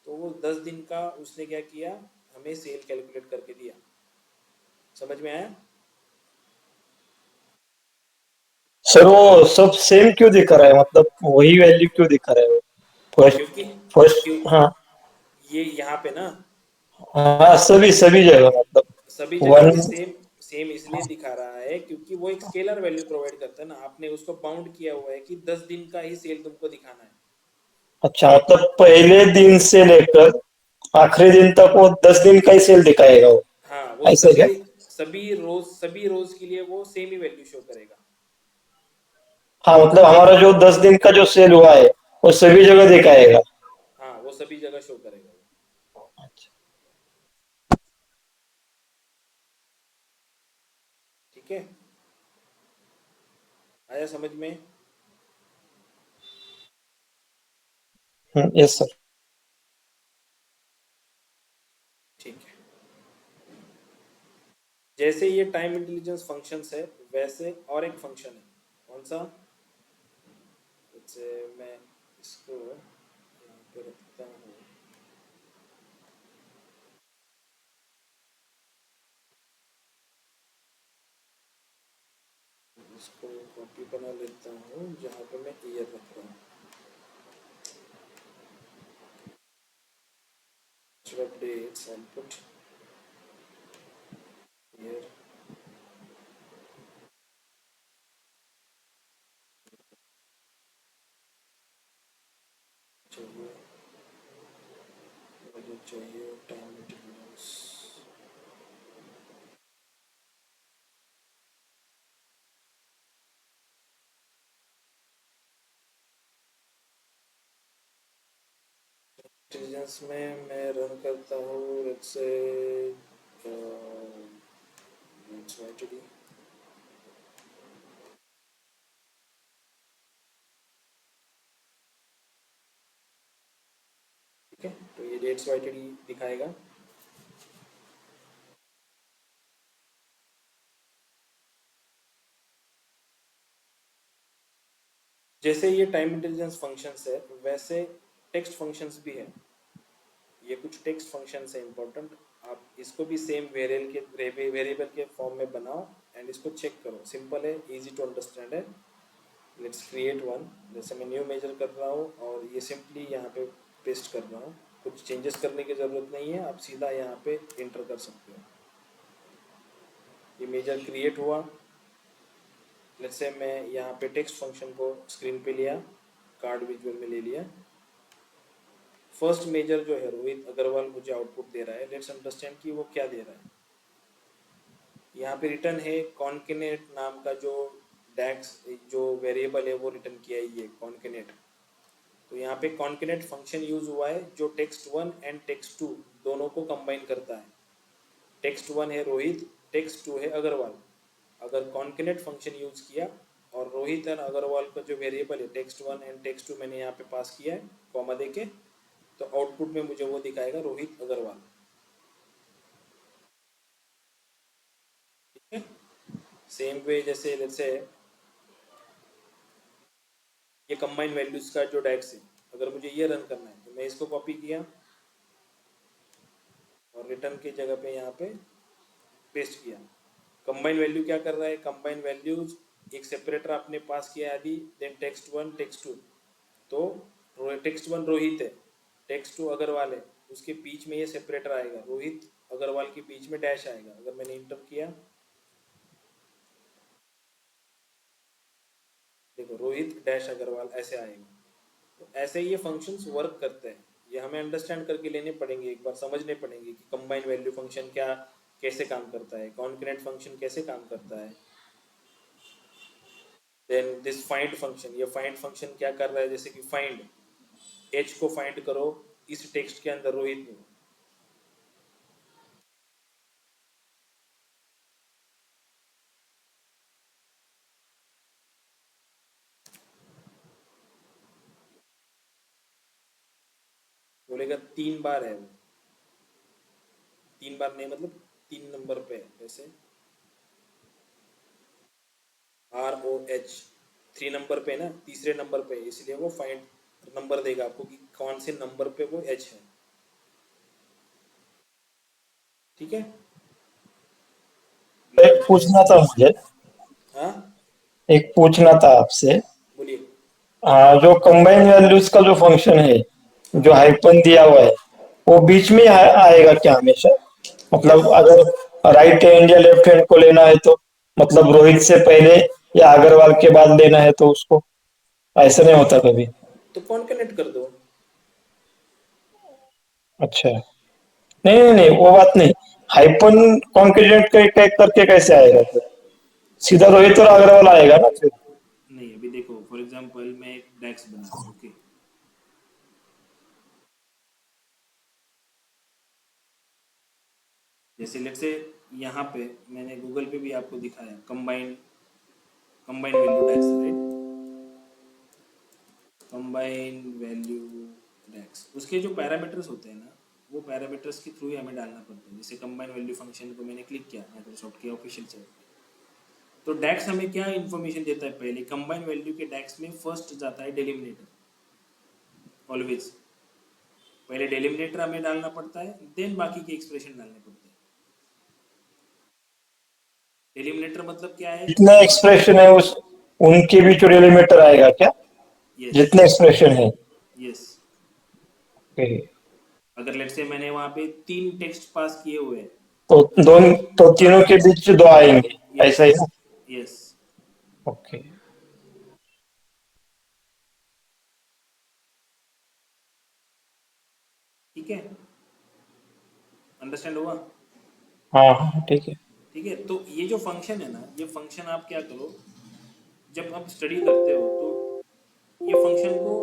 तो वो 10 दिन का उसने क्या किया, हमें सेल कैलकुलेट करके दिया। समझ में आया? सर वो सब सेम क्यों दिखा रहा है, मतलब वही वैल्यू क्यों दिखा रहा है वो? फर्स्ट क्योंकि फर्स्ट क्यों हाँ ये यहाँ पे ना हाँ, सभी सभी जगह मतलब सभी जगह वन। पे सेम सेम इसलिए दिखा रहा है क्योंकि वो एक स्केलर वैल्यू प्रोवाइड करता है ना। आपने उसको बाउंड किया हुआ है कि 10 दिन का ही सेल तुमको दिखाना है। अच्छा, मतलब पहले दिन से लेकर आखिरी दिन तक वो 10 दिन का ही सेल दिखाएगा वो, हाँ, वो ऐसे क्या? सभी रोज के लिए वो सेम ही वैल्यू शो करेगा। हाँ, मतलब हमारा जो 10 दिन का जो सेल हुआ है वो सभी जगह दिखाएगा। हाँ, वो सभी जगह शो करेगा वो। ठीक है, आया समझ में? Yes sir. ठीक है, जैसे ये टाइम इंटेलिजेंस फंक्शंस है वैसे और एक फंक्शन है, कौन सा? जैसे मैं इसको यहाँ पे रखता हूँ, इसको कॉपी बना लेता हूँ जहाँ पे मैं ईयर रख रहा हूँ। Dates I'll put here, चाहिए मुझे चाहिए टाइम इंटेलिजेंस। इंटेलिजेंस में मैं रन करता हूँ लेट्स से डेट्स वाईटीडी। ठीक है, तो ये डेट्स वाईटीडी दिखाएगा। जैसे ये टाइम इंटेलिजेंस फंक्शंस है वैसे टेक्स्ट फंक्शंस भी है। ये कुछ टेक्स्ट फंक्शंस है इंपॉर्टेंट, आप इसको भी सेम वेरिएबल के फॉर्म में बनाओ एंड इसको चेक करो। सिंपल है, इजी टू अंडरस्टैंड है। Let's create one. जैसे मैं न्यू मेजर कर रहा हूँ और ये सिंपली यहाँ पे पेस्ट कर रहा हूँ, कुछ चेंजेस करने की ज़रूरत नहीं है, आप सीधा यहाँ पे एंटर कर सकते हो। ये मेजर क्रिएट हुआ। लेट्स से मैं यहाँ पे टेक्स्ट फंक्शन को स्क्रीन पे लिया, कार्ड विजुअल में ले लिया। फर्स्ट मेजर जो है रोहित अग्रवाल मुझे आउटपुट दे रहा है। लेट्स अंडरस्टैंड कि वो क्या दे रहा है। यहाँ पे रिटर्न है कॉन्केनेट नाम का जो डैक्स जो वेरिएबल है वो रिटर्न किया है ये कॉन्केनेट। तो यहाँ पे कॉन्केनेट फंक्शन यूज हुआ है जो टेक्स्ट 1 एंड टेक्स्ट 2 दोनों को कंबाइन करता है। टेक्स्ट 1 है रोहित, टेक्स्ट 2 है अग्रवाल। अगर कॉन्केनेट फंक्शन यूज किया और रोहित और अग्रवाल का जो वेरिएबल है टेक्स्ट 1 एंड टेक्स्ट 2 मैंने यहाँ पे पास किया है कॉमा देके, तो आउटपुट में मुझे वो दिखाएगा रोहित अग्रवाल। ठीक है, सेम वे जैसे लेट्स से ये कंबाइन वैल्यूज का जो डेक्स है, अगर मुझे ये रन करना है तो मैं इसको कॉपी किया और रिटर्न की जगह पे यहाँ पे पेस्ट किया। कंबाइन वैल्यू क्या कर रहा है, कंबाइन वैल्यूज एक सेपरेटर आपने पास किया है अभी, देन टेक्स्ट 1 टेक्स्ट 2, तो टेक्स्ट 1 रोहित है, टेक्स्ट 2 अग्रवाल है, उसके बीच में ये सेपरेटर आएगा, रोहित अग्रवाल के बीच में डैश आएगा। अगर मैंने इंटर किया देखो रोहित डैश अग्रवाल ऐसे आएगा। तो ऐसे ही ये फंक्शंस वर्क करते हैं, ये हमें अंडरस्टैंड करके लेने पड़ेंगे, एक बार समझने पड़ेंगे कि कंबाइन वैल्यू फंक्शन क्या कैसे काम करता है, कॉन्करेंट फंक्शन कैसे काम करता है। देन दिस फाइंड फंक्शन, ये फाइंड फंक्शन क्या कर रहा है, जैसे कि फाइंड एच को फाइंड करो इस टेक्स्ट के अंदर रोहित में, बोलेगा 3 बार है वो, 3 बार नहीं मतलब 3 नंबर पे है, जैसे ROH 3 नंबर पे ना, तीसरे नंबर पे, इसलिए वो फाइंड नंबर देगा आपको कि कौन से नंबर पे वो H है। ठीक है, एक पूछना था मुझे, हाँ एक पूछना था आपसे। बोलिए। जो कंबाइन वैल्यूज का जो फंक्शन है, जो हाँ हाइपन दिया हुआ है, वो बीच में आएगा क्या हमेशा? यस, मतलब अगर राइट हैंड या लेफ्ट हैंड को लेना है तो, मतलब रोहित से पहले या अग्रवाल के बाद लेना है तो उसको, ऐसा नहीं होता कभी? तो कौन कनेक्ट कर दो। अच्छा, नहीं नहीं नहीं, वो बात नहीं। हाइपन कॉन्केटेंट करके कैसे आएगा फिर? सीधा रोहित और अग्रवाल आएगा ना फिर? नहीं अभी देखो फॉर एग्जांपल मैं एक डेक्स बना रहा हूँ, ओके, जैसे लेट्स से यहाँ पे मैंने गूगल पे भी आपको दिखाया कंबाइन कंबाइन वैल्यू डेक्स, राइट, कंबाइन वैल्यू डेक्स, उसके जो पैरामीटर्स होते हैं ना वो पैरामीटर्स के थ्रू ही हमें डालना पड़ता है। जैसे कंबाइन वैल्यू फंक्शन को मैंने क्लिक किया माइक्रोसॉफ्ट के ऑफिशियल साइट पे, तो डेक्स हमें क्या इन्फॉर्मेशन देता है, पहले कंबाइन वैल्यू के डेक्स में फर्स्ट जाता है डेलिमिनेटर, ऑलवेज पहले डेलिमिनेटर हमें डालना पड़ता है, देन बाकी के एक्सप्रेशन डालने पड़ते हैं। डेलिमिनेटर मतलब क्या है, जितना एक्सप्रेशन है उस उनके बीच जो डेलीमीटर आएगा क्या? यस जितने एक्सप्रेशन है? Yes, okay. अगर लेट से मैंने वहां पे 3 टेक्स्ट पास किए हुए हैं, तो दोनों, तो हाँ तीनों के बीच दो आएंगे, यस ऐसा ही ना? Yes, okay. ठीक है, अंडरस्टैंड हुआ। हाँ हाँ ठीक है। ठीक है, तो ये जो फंक्शन है ना, ये फंक्शन आप क्या करो, जब आप स्टडी करते हो तो ये फंक्शन को,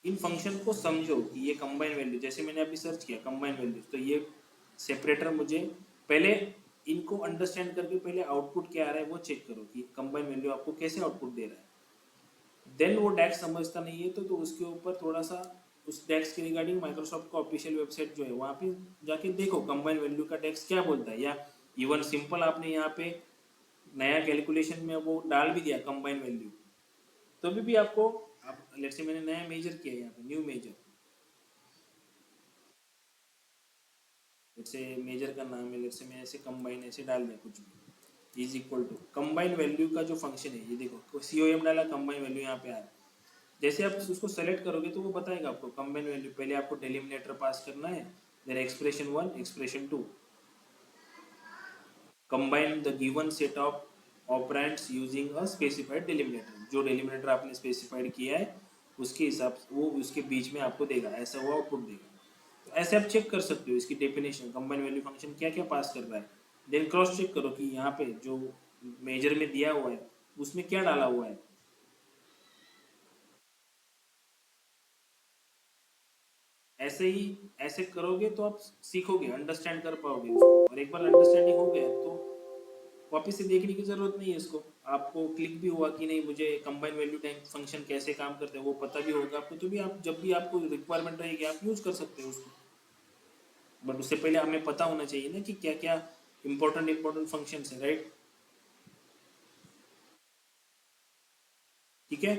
इन फंक्शन को समझो कि ये कंबाइन वैल्यू, जैसे मैंने अभी सर्च किया कंबाइन वैल्यू, तो ये सेपरेटर मुझे पहले इनको अंडरस्टैंड करके पहले आउटपुट क्या आ रहा है वो चेक करो कि कंबाइन वैल्यू आपको कैसे आउटपुट दे रहा है। देन वो डेक्स समझता नहीं है तो उसके ऊपर थोड़ा सा उस डेक्स के रिगार्डिंग माइक्रोसॉफ्ट का ऑफिशियल वेबसाइट जो है वहाँ पे जाके देखो कंबाइन वैल्यू का डेक्स क्या बोलता है, या इवन सिंपल आपने यहाँ पे नया कैलकुलेशन में वो डाल भी दिया कंबाइन वैल्यू, तो भी आपको, आप लेट्स से मैंने नया मेजर किया यहाँ पे new measure, let's say measure का नाम है, लेट्स से मैं ऐसे कंबाइन ऐसे डाल दिया कुछ भी, is equal to combine value का जो फंक्शन है, ये देखो COM डाला, कंबाइन वैल्यू यहाँ पे आया। जैसे आप उसको सेलेक्ट करोगे तो वो बताएगा आपको कंबाइन वैल्यू, पहले आपको डेलिमिनेटर पास करना है, then expression 1 expression 2, combine the given set of operands using a specified delimiter, जो डेलिमिनेटर आपने स्पेसिफाइड किया है उसके हिसाब से वो उसके बीच में आपको देगा, ऐसा वो आउटपुट देगा। ऐसे आप चेक कर सकते हो इसकी डेफिनेशन, कंबाइन वैल्यू फंक्शन क्या क्या पास कर रहा है। देन क्रॉस चेक करो कि यहाँ पे जो मेजर में दिया हुआ है उसमें क्या डाला हुआ है। ऐसे ही ऐसे करोगे तो आप सीखोगे, अंडरस्टैंड कर पाओगे उसको, और एक बार अंडरस्टैंडिंग हो गया तो वापस से देखने की जरूरत नहीं है इसको। आपको क्लिक भी हुआ कि नहीं मुझे कंबाइन वैल्यू टाइप फंक्शन कैसे काम करते हैं वो पता भी होगा आपको, तो भी आप जब भी आपको रिक्वायरमेंट रहेगी आप यूज कर सकते हो उसको। बट उससे पहले हमें पता होना चाहिए ना कि क्या क्या इंपॉर्टेंट फंक्शंस है, राइट। ठीक है,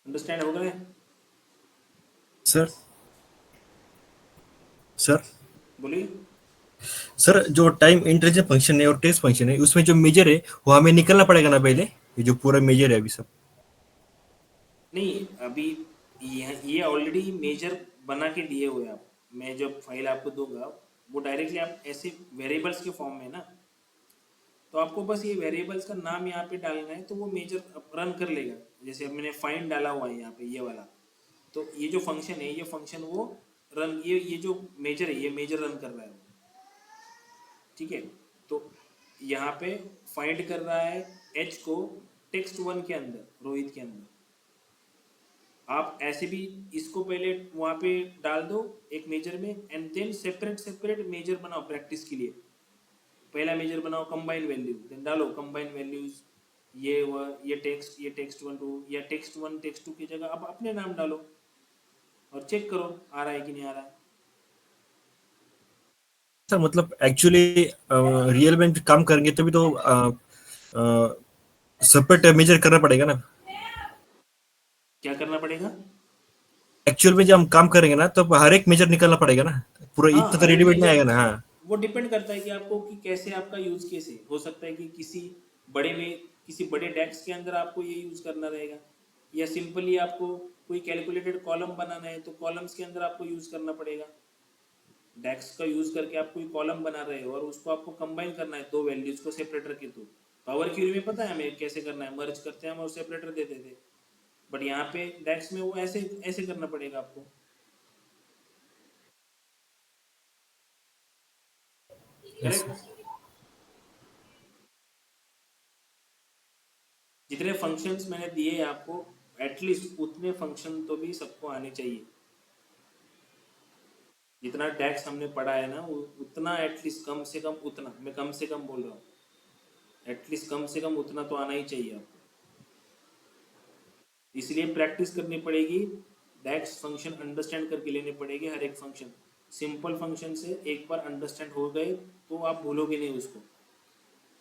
अंडरस्टैंड हो गए। सर सर बोलिए। सर जो टाइम इंटरेस्ट फंक्शन है और टेस्ट फंक्शन है उसमें जो मेजर है वो हमें निकलना पड़ेगा ना पहले, ये जो पूरा मेजर है अभी सब। नहीं, अभी ये ऑलरेडी मेजर बना के दिए हुए हैं आप। मैं जब फाइल आपको दूंगा वो डायरेक्टली आप ऐसे वेरिएबल्स के फॉर्म में ना, तो आपको बस ये वेरिएबल्स का नाम यहाँ पे डालना है तो वो मेजर रन कर लेगा। जैसे अब मैंने फाइंड डाला हुआ है यहाँ पे ये वाला, तो ये जो फंक्शन है ये फंक्शन वो रन, ये जो मेजर है ये मेजर रन कर रहा है। ठीक है, तो यहाँ पे फाइंड कर रहा है एच को टेक्स्ट वन के अंदर, रोहित के अंदर। आप ऐसे भी इसको पहले वहाँ पे डाल दो एक मेजर में, and then separate separate measure बनाओ प्रैक्टिस के लिए। पहला मेजर बनाओ कंबाइन वैल्यू, देन डालो कंबाइन वैल्यूज, ये टेक्स्ट वन टू, या टेक्स्ट टू की जगह आप अपने नाम डालो और चेक करो आ रहा है कि नहीं आ रहा है। सर मतलब एक्चुअली रियल में काम करेंगे तभी तो सेपरेट मेजर करना पड़ेगा ना। क्या करना पड़ेगा? एक्चुअल में जब हम काम करेंगे ना तो हर एक मेजर निकालना पड़ेगा ना, पूरा हाँ, इतना तो हर एक रेडीमेड नहीं मेजर आएगा ना। हाँ वो डिपेंड करता है कि आपको कि कैसे आपका यूज कैसे हो सकता है कि बड़े में किसी बड़े डेस्क के अंदर आपको ये यूज करना रहेगा, या सिंपली आपको कोई कैलकुलेटेड कॉलम बनाना है तो कॉलम्स के अंदर आपको यूज करना पड़ेगा। डेस्क का यूज करके आप कोई कॉलम बना रहे हो और उसको आपको कंबाइन करना है दो वैल्यूज को सेपरेट रखे, तो पावर क्यूरी में पता है हमें कैसे करना है, मर्ज करते हैं हम और सेपरेटर दे देते। बट यहाँ पे डेस्क में वो ऐसे ऐसे करना पड़ेगा आपको। yes, correct. जितने फंक्शंस मैंने दिए हैं आपको, एटलीस्ट उतने फंक्शन तो भी सबको आने चाहिए। जितना टैक्स हमने पढ़ा है ना उतना एटलीस्ट, कम से कम उतना, मैं कम से कम बोल रहा हूँ, एटलीस्ट कम से कम उतना तो आना ही चाहिए आपको। इसलिए प्रैक्टिस करनी पड़ेगी, डैक्स फंक्शन अंडरस्टैंड करके लेने पड़ेंगे हर एक फंक्शन। सिंपल फंक्शन से एक बार अंडरस्टैंड हो गए तो आप भूलोगे नहीं उसको,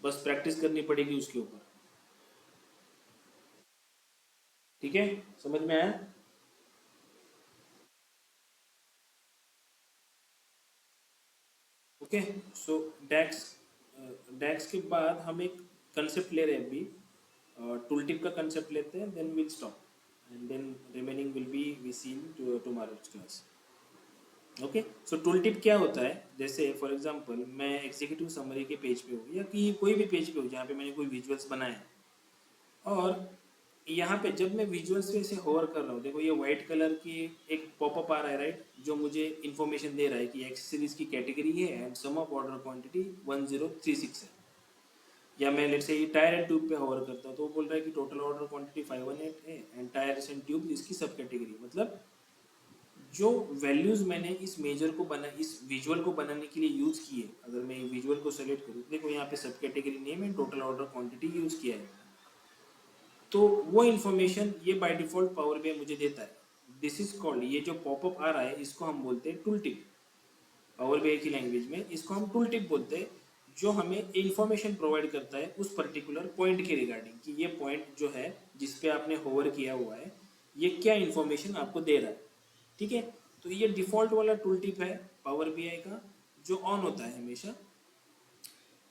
बस प्रैक्टिस करनी पड़ेगी उसके ऊपर। ठीक है, समझ में आया? ओके, सो डैक्स, डैक्स के बाद हम एक कंसेप्ट ले रहे हैं अभी, टूल टिप का कंसेप्ट लेते हैं, then will stop and then remaining will be we seen tomorrow's class. Okay, so tool tip क्या होता है, जैसे फॉर एग्जांपल मैं एग्जीक्यूटिव समरी के पेज पे हूँ या कि कोई भी पेज पे हूँ जहाँ पे मैंने कोई विजुअल्स बनाए हैं, और यहाँ पे जब मैं विजुअल्स पे से होवर कर रहा हूँ, देखो ये व्हाइट कलर की एक पॉपअप आ रहा है, राइट, जो मुझे इन्फॉर्मेशन दे रहा है कि एक्सेसरीज की कैटेगरी है and sum of order quantity 1036 है। या मैं let's say tyre and tube पे होवर करता हूँ तो वो बोल रहा है कि टोटल ऑर्डर क्वांटिटी 518 है एंड टायर्स एंड ट्यूब इसकी सब कैटेगरी। मतलब जो वैल्यूज मैंने इस मेजर को बना, इस विजुअल को बनाने के लिए यूज किए, अगर मैं विजुअल को सेलेक्ट करूँ, देखो यहाँ पे सब category name and total order quantity use किया है, तो वो इन्फॉर्मेशन ये बाय डिफॉल्ट पावर बीआई मुझे देता है। दिस इज कॉल्ड, ये जो पॉपअप आ रहा है इसको हम बोलते हैं टूल टिप। पावर बीआई की लैंग्वेज में इसको हम टूल टिप बोलते हैं, जो हमें इंफॉर्मेशन प्रोवाइड करता है उस पर्टिकुलर पॉइंट के रिगार्डिंग कि ये पॉइंट जो है जिस पे आपने होवर किया हुआ है ये क्या इन्फॉर्मेशन आपको दे रहा है। ठीक है, तो ये डिफॉल्ट वाला टूल टिप है पावर बीआई का जो ऑन होता है हमेशा।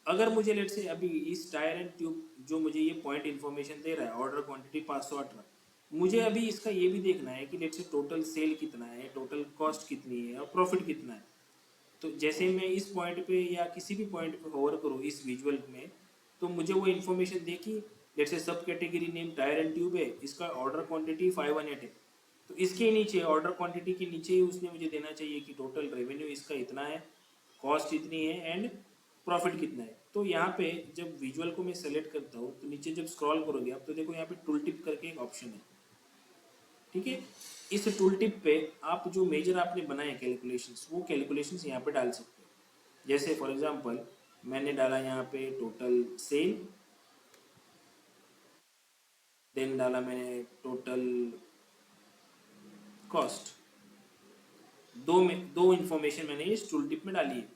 अगर मुझे लेट से अभी इस टायर एंड ट्यूब जो मुझे ये पॉइंट इन्फॉर्मेशन दे रहा है ऑर्डर क्वांटिटी 518, मुझे अभी इसका ये भी देखना है कि लेट से टोटल सेल कितना है, टोटल कॉस्ट कितनी है और प्रॉफिट कितना है। तो जैसे मैं इस पॉइंट पे या किसी भी पॉइंट पे होवर करूँ इस विजुअल में, तो मुझे वो इन्फॉर्मेशन दे कि जैसे सब category name tyre and tube है, इसका ऑर्डर क्वांटिटी 518 है, तो इसके नीचे ऑर्डर क्वांटिटी के नीचे ही उसने मुझे देना चाहिए कि टोटल रेवेन्यू इसका इतना है, कॉस्ट इतनी है एंड प्रॉफिट कितना है। तो यहाँ पे जब विजुअल को मैं सेलेक्ट करता हूँ तो नीचे जब स्क्रॉल करोगे आप तो देखो यहाँ पे टूल टिप करके एक ऑप्शन है, ठीक है। इस टूल टिप पे आप जो मेजर आपने बनाए कैलकुलेशंस, वो कैलकुलेशंस यहाँ पे डाल सकते हो। जैसे फॉर एग्जांपल मैंने डाला यहाँ पे टोटल सेल, देन डाला मैंने टोटल कॉस्ट, दो इंफॉर्मेशन मैंने इस टूल टिप में डाली है।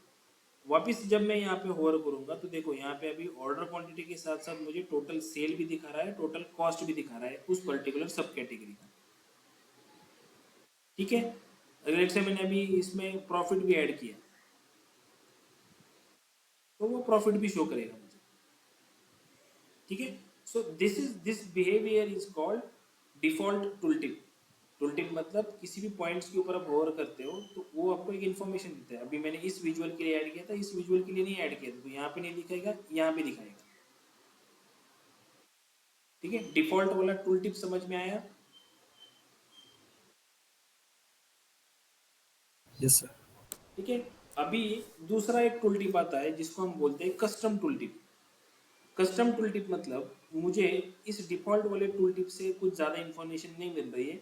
वापिस जब मैं यहाँ पे होवर करूंगा तो देखो यहाँ पे अभी ऑर्डर क्वांटिटी के साथ साथ मुझे टोटल सेल भी दिखा रहा है, टोटल कॉस्ट भी दिखा रहा है उस पर्टिकुलर सब कैटेगरी का, ठीक है। अगर से मैंने अभी इसमें प्रॉफिट भी ऐड किया तो वो प्रॉफिट भी शो करेगा मुझे, ठीक है। So this behaviour is called default tool tip. Tool tip मतलब किसी भी पॉइंट्स के ऊपर आप होवर करते हो तो वो आपको एक इन्फॉर्मेशन देता है। अभी मैंने इस विजुअल के लिए ऐड किया था, इस विजुअल के लिए नहीं ऐड किया था, तो यहाँ पे नहीं दिखाएगा, यहाँ पे दिखाएगा, ठीक है। डिफॉल्ट वाला टूल टिप समझ में आया? Yes sir. ठीक है। अभी दूसरा एक टूल टिप आता है जिसको हम बोलते हैं custom tool tip. Custom tool tip मतलब मुझे इस डिफॉल्ट वाले टूल टिप से कुछ ज़्यादा इंफॉर्मेशन नहीं मिल रही है।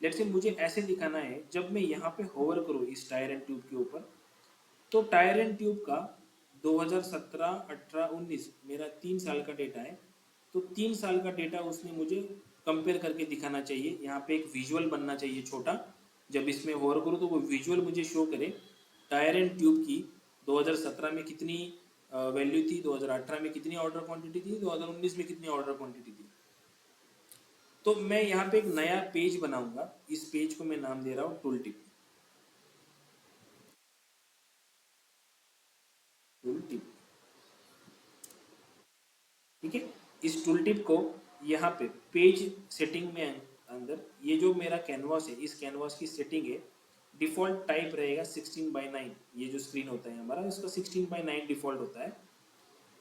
लेट्स से मुझे ऐसे दिखाना है, जब मैं यहाँ पे होवर करूँ इस टायर एंड ट्यूब के ऊपर, तो टायर एंड ट्यूब का 2017, 18, 19 मेरा 3 साल का डेटा है। तो 3 साल का डेटा उसने मुझे कंपेयर करके दिखाना चाहिए। यहाँ पे एक विजुअल बनना चाहिए छोटा, जब इसमें होवर करूँ तो वो विजुअल मुझे शो करे टायर एंड ट्यूब की 2017 में कितनी वैल्यू थी, 2018 में कितनी ऑर्डर क्वांटिटी थी, 2019 में कितनी ऑर्डर क्वांटिटी थी। तो मैं यहाँ पे एक नया पेज बनाऊंगा, इस पेज को मैं नाम दे रहा हूँ टूल टिप। टूल टिप, ठीक है। इस टूल टिप को यहाँ पे पेज सेटिंग में अंदर, ये जो मेरा कैनवास है, इस कैनवास की सेटिंग है, डिफॉल्ट टाइप रहेगा 16:9। ये जो स्क्रीन होता है हमारा, इसका 16:9 डिफॉल्ट होता है।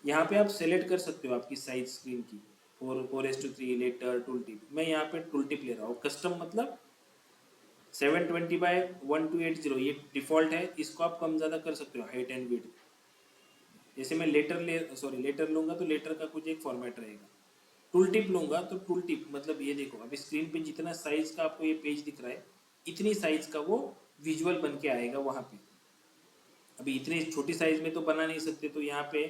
यहाँ पे आप सेलेक्ट कर सकते हो आपकी साइज स्क्रीन की, 4:3 लेटर टूल टिप। मैं यहाँ पे टूल टिप ले रहा हूँ, कस्टम मतलब 720x1280, ये डिफॉल्ट है। इसको आप कम ज़्यादा कर सकते हो, हाइट एंड विड्थ। जैसे मैं लेटर लूंगा तो लेटर का कुछ एक फॉर्मेट रहेगा। टूल टिप लूंगा तो टूल टिप मतलब ये देखो, अभी स्क्रीन पे जितना साइज का आपको ये पेज दिख रहा है, इतनी साइज का वो विजुअल बन के आएगा वहाँ पे। अभी इतनी छोटी साइज में तो बना नहीं सकते, तो यहाँ पे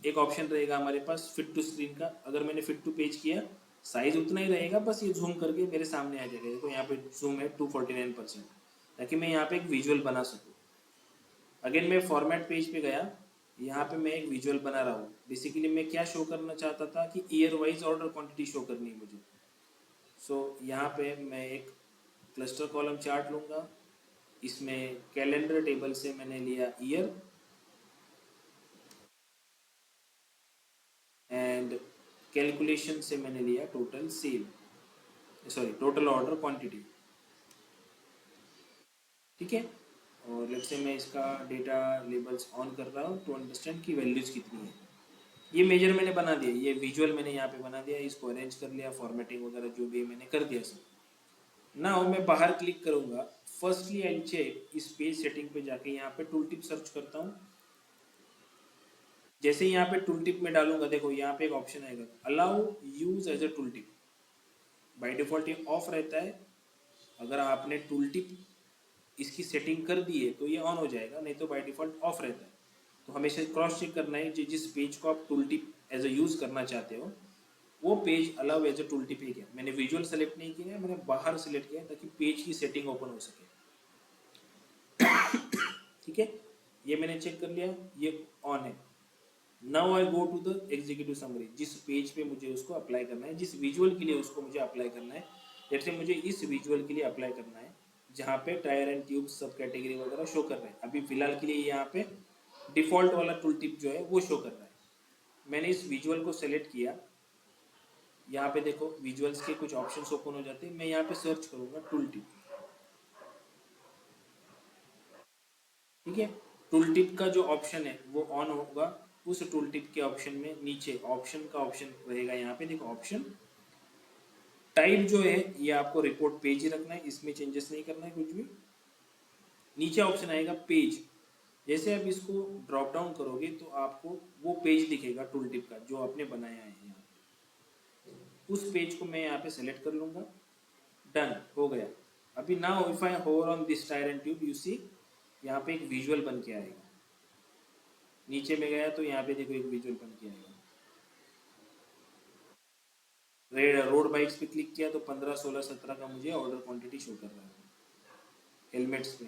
एक ऑप्शन रहेगा हमारे पास फिट टू स्क्रीन का। अगर मैंने फिट टू पेज किया, साइज उतना ही रहेगा, बस ये जूम करके मेरे सामने आ जाएगा। देखो यहाँ पे जूम है 249%, ताकि मैं यहाँ पे एक विजुअल बना सकूँ। अगेन मैं फॉर्मेट पेज पे गया, यहाँ पे मैं एक विजुअल बना रहा हूँ। बेसिकली मैं क्या शो करना चाहता था कि year wise order quantity show करनी है मुझे। सो यहाँ पे मैं एक क्लस्टर कॉलम चार्ट लूँगा, इसमें कैलेंडर टेबल से मैंने लिया ईयर एंड कैलकुलेशन से मैंने लिया total sale, sorry total order quantity, ठीक है। और लेट्स से मैं इसका डेटा लेबल्स ऑन कर रहा हूँ टू अंडरस्टैंड की वैल्यूज कितनी है। ये मेजर मैंने बना दिया, ये विजुअल मैंने यहाँ पे बना दिया, इसको अरेंज कर लिया, फॉर्मेटिंग वगैरह जो भी मैंने कर दिया सब। नाउ मैं बाहर क्लिक करूंगा, फर्स्टली आई चेक इस पेज सेटिंग पे जाके यहाँ पे टूल टिप सर्च करता हूँ। जैसे यहाँ पे टूल टिप में डालूंगा, देखो यहाँ पे एक ऑप्शन आएगा allow use as a tool tip. By default ये ऑफ रहता है, अगर आपने टूल टिप इसकी सेटिंग कर दी है तो ये ऑन हो जाएगा, नहीं तो बाय डिफॉल्ट ऑफ रहता है। तो हमेशा क्रॉस चेक करना है जिस पेज को आप tool tip as a use करना चाहते हो वो page allow as a tool tip ही क्या। मैंने विजुअल सेलेक्ट नहीं किया है, मैंने बाहर सेलेक्ट किया है ताकि पेज की सेटिंग ओपन हो सके, ठीक है। ये मैंने चेक कर लिया, ये ऑन है। Now I go to the executive summary, जिस पेज पे मुझे उसको अप्लाई करना है, जिस विजुअल के लिए उसको मुझे अप्लाई करना है। जैसे मुझे इस विजुअल के लिए अप्लाई करना है जहाँ पे टायर एंड ट्यूब सब कैटेगरी वगैरह शो कर रहे हैं। अभी फिलहाल के लिए यहाँ पे डिफॉल्ट वाला टूल टिप जो है वो शो कर रहा है। मैंने इस विजुअल को सेलेक्ट किया, यहाँ पे देखो विजुअल्स के कुछ ऑप्शंस ओपन हो जाते हैं। मैं यहाँ पे सर्च करूँगा टूल टिप, ठीक है। टूल टिप का जो ऑप्शन है वो ऑन होगा, उस टूल टिप के ऑप्शन में नीचे ऑप्शन का ऑप्शन रहेगा, यहाँ पे देखो ऑप्शन टाइप जो है ये आपको रिपोर्ट पेज ही रखना है, इसमें चेंजेस नहीं करना है कुछ भी। नीचे ऑप्शन आएगा पेज, जैसे आप इसको ड्रॉप डाउन करोगे तो आपको वो पेज दिखेगा टूल टिप का जो आपने बनाया है यहाँ पे। उस पेज को मैं यहाँ पे सेलेक्ट कर लूँगा, डन हो गया। अभी now if I hover on this tyre and tube, you see यहाँ पे एक विजुअल बन के आएगा। नीचे में गया तो यहाँ पे देखो एक विजुअल बन के आएगा। रोड बाइक्स पे क्लिक किया तो 15, 16, 17 का मुझे ऑर्डर क्वांटिटी शो कर रहा है हेलमेट्स पे,